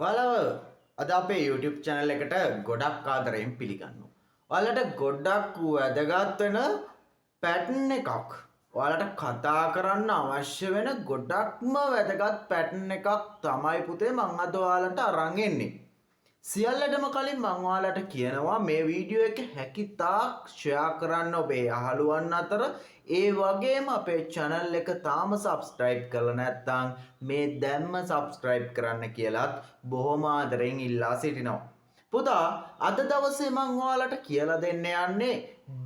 ඔයාලව අද අපේ YouTube channel එකට ගොඩක් ආදරයෙන් පිළිගන්නවා. ඔයාලට ගොඩක් වැදගත් වෙන pattern එකක්. ඔයාලට කතා කරන්න අවශ්‍ය වෙන ගොඩක්ම වැදගත් pattern එකක් තමයි පුතේ මම අද ඔයාලට අරන් එන්නේ. සියල්ලටම කලින් මම ඔයාලට කියනවා මේ වීඩියෝ එක හැකිතාක් ෂෙයා කරන්න ඔබේ අහලුවන් අතර ඒ වගේම අපේ channel එක තාම subscribe කරලා නැත්නම් මේ දැම්ම subscribe කරන්න කියලාත් බොහොම ආදරෙන් ඉල්ලා සිටිනවා. පුතා අද දවසේ මම ඔයාලට කියලා දෙන්න යන්නේ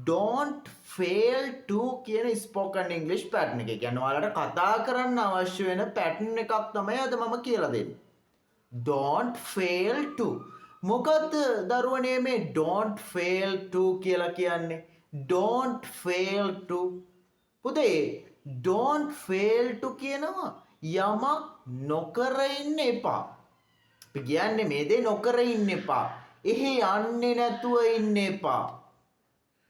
don't fail to කියන spoken english pattern එක. කියන්නේ ඔයාලට කතා කරන්න අවශ්‍ය වෙන pattern එකක් තමයි අද මම කියලා දෙන්නේ. don't fail to මොකද්ද දරුවනේ මේ don't fail to කියලා කියන්නේ don't fail to පුතේ don't fail to කියනවා යමක් නොකර ඉන්න එපා. අපි කියන්නේ මේ දේ නොකර ඉන්න එපා. එහෙ යන්නේ නැතුව ඉන්න එපා.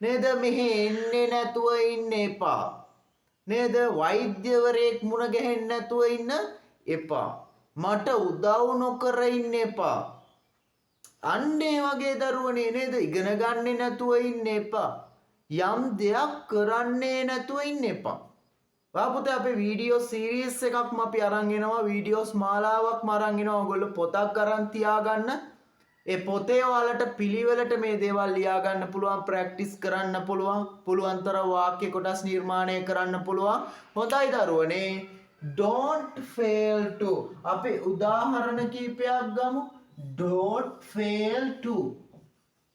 නේද මෙහෙ එන්නේ නැතුව ඉන්න එපා. නේද වෛද්‍යවරයෙක් මුණ ගැහෙන්නේ නැතුව ඉන්න එපා. මට උදව් නොකර ඉන්න එපා. අන්න ඒ වගේ දරුවනේ නේද ඉගෙන ගන්නේ නැතුව ඉන්න එපා. යම් දෙයක් කරන්නේ නැතුව ඉන්න එපා. පුතේ අපේ වීඩියෝ සීරීස් එකක්ම අපි අරන් එනවා වීඩියෝස් මාලාවක්ම අරන් එනවා. ඔයගොල්ලෝ පොතක් අරන් තියාගන්න. ඒ පොතේ ඔයාලට පිළිවෙලට මේ දේවල් ලියා ගන්න පුළුවන් ප්‍රැක්ටිස් කරන්න පුළුවන් තරම් වාක්‍ය කොටස් නිර්මාණය කරන්න පුළුවන්. හොඳයි දරුවනේ don't fail to අපි උදාහරණ කීපයක් ගමු. don't fail to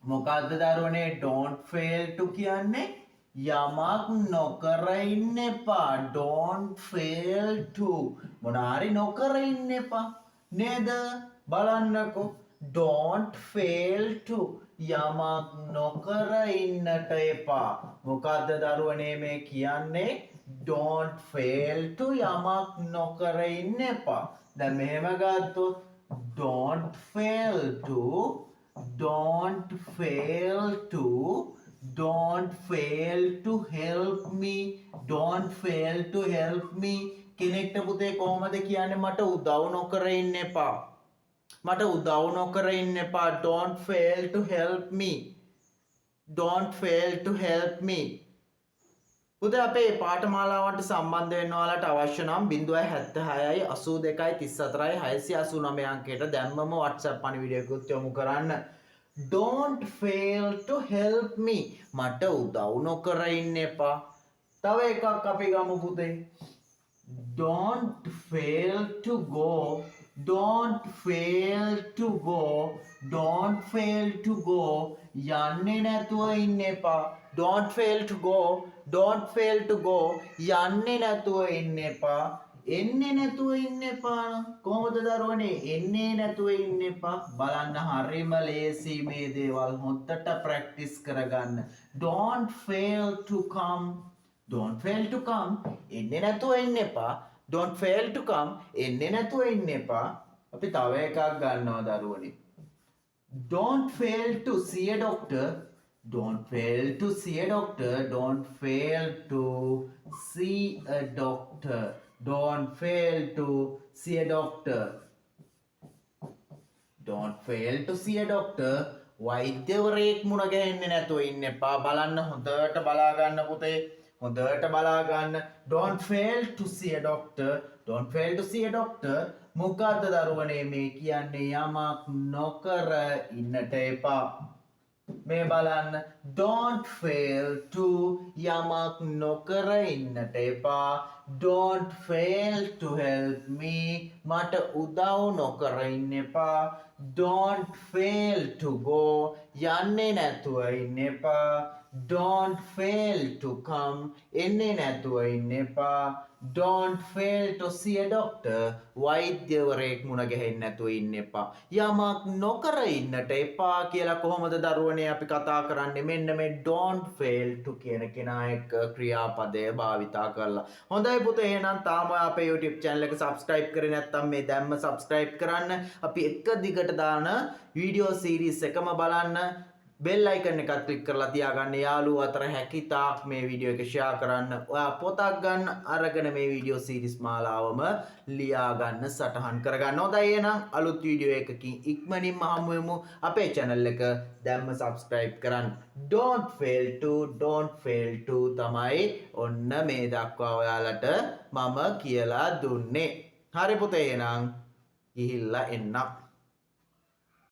මොකද්ද දරුවනේ don't fail to කියන්නේ යමක් නොකර ඉන්න එපා. don't fail to මොනාරි නොකර ඉන්න එපා නේද බලන්නකෝ don't fail to යමක් නොකර ඉන්නට එපා. මොකද්ද දරුවනේ මේ කියන්නේ don't fail to යමක් නොකර ඉන්න එපා. දැන් මෙහෙම ගත්තොත් don't fail to don't fail to don't fail to help me don't fail to help me කෙනෙක්ට පුතේ කොහොමද කියන්නේ මට උදව් නොකර ඉන්න එපා. මට උදව් නොකර ඉන්න එපා. don't fail to help me don't fail to help me පුතේ අපේ පාඨමාලාවට සම්බන්ධ වෙන්න ඔයාලට අවශ්‍ය නම් 076යි 82යි 34යි 689 අංකයට දැම්මම WhatsApp පණිවිඩයකුත් යොමු කරන්න. don't fail to help me මට උදව් නොකර ඉන්න එපා. තව එකක් අපි ගමු පුතේ. don't fail to go don't fail to go don't fail to go යන්නේ නැතුව ඉන්න එපා. don't fail to go don't fail to go යන්නේ නැතුව ඉන්න එපා. එන්නේ නැතුව ඉන්න එපා. කොහොමද දරුවනේ එන්නේ නැතුව ඉන්න එපා. බලන්න හරිම ලේසි මේ දේවල් හොත්තට ප්‍රැක්ටිස් කරගන්න. don't fail to come don't fail to come එන්නේ නැතුව ඉන්න එපා. don't fail to come එන්නේ නැතුව ඉන්න එපා. අපි තව එකක් ගන්නවා දරුවනේ. don't fail to see a doctor don't fail to see a doctor don't fail to see a doctor don't fail to see a doctor don't fail to see a doctor වෛද්‍යවරයෙක් මුණ ගැහෙන්නේ නැතුව ඉන්න එපා. බලන්න හොඳට බලා ගන්න පුතේ හොඳට බලා ගන්න. don't fail to see a doctor don't fail to see a doctor මොකද්ද දරුවනේ මේ කියන්නේ යමක් නොකර ඉන්නට එපා. මේ බලන්න don't fail to යමක් නොකර ඉන්නට එපා. don't fail to help me මට උදව් නොකර ඉන්න එපා. don't fail to go යන්නේ නැතුව ඉන්න එපා. don't fail to come එන්නේ නැතුව ඉන්න එපා. don't fail to see a doctor වෛද්‍යවරයෙක් මුණ ගැහෙන්නේ නැතුව ඉන්න එපා. යමක් නොකර ඉන්නට එපා කියලා කොහොමද දරුවනේ අපි කතා කරන්නේ මෙන්න මේ don't fail to කියන කෙනා එක්ක ක්‍රියාපදය භාවිතා කරලා. හොඳයි පුතේ එහෙනම් තාම අපේ YouTube channel එක subscribe කරේ නැත්නම් මේ දැම්ම subscribe කරන්න. අපි එක දිගට දාන වීඩියෝ සීරීස් එකම බලන්න. බෙල් අයිකන් එකත් ක්ලික් කරලා තියාගන්න. යාළුවෝ අතර හැකිතාක් මේ වීඩියෝ එක ෂෙයා කරන්න. ඔයා පොතක් ගන්න අරගෙන මේ වීඩියෝ සීරීස් මාලාවම ලියා ගන්න සටහන් කරගන්න. හොඳයි එහෙනම් අලුත් වීඩියෝ එකකින් ඉක්මනින්ම හමු වෙමු. අපේ channel එක දැම්ම subscribe කරන්න. don't fail to තමයි ඔන්න මේ දක්වා ඔයාලට මම කියලා දුන්නේ. හරි පුතේ එහෙනම් ගිහිල්ලා එන්නම්.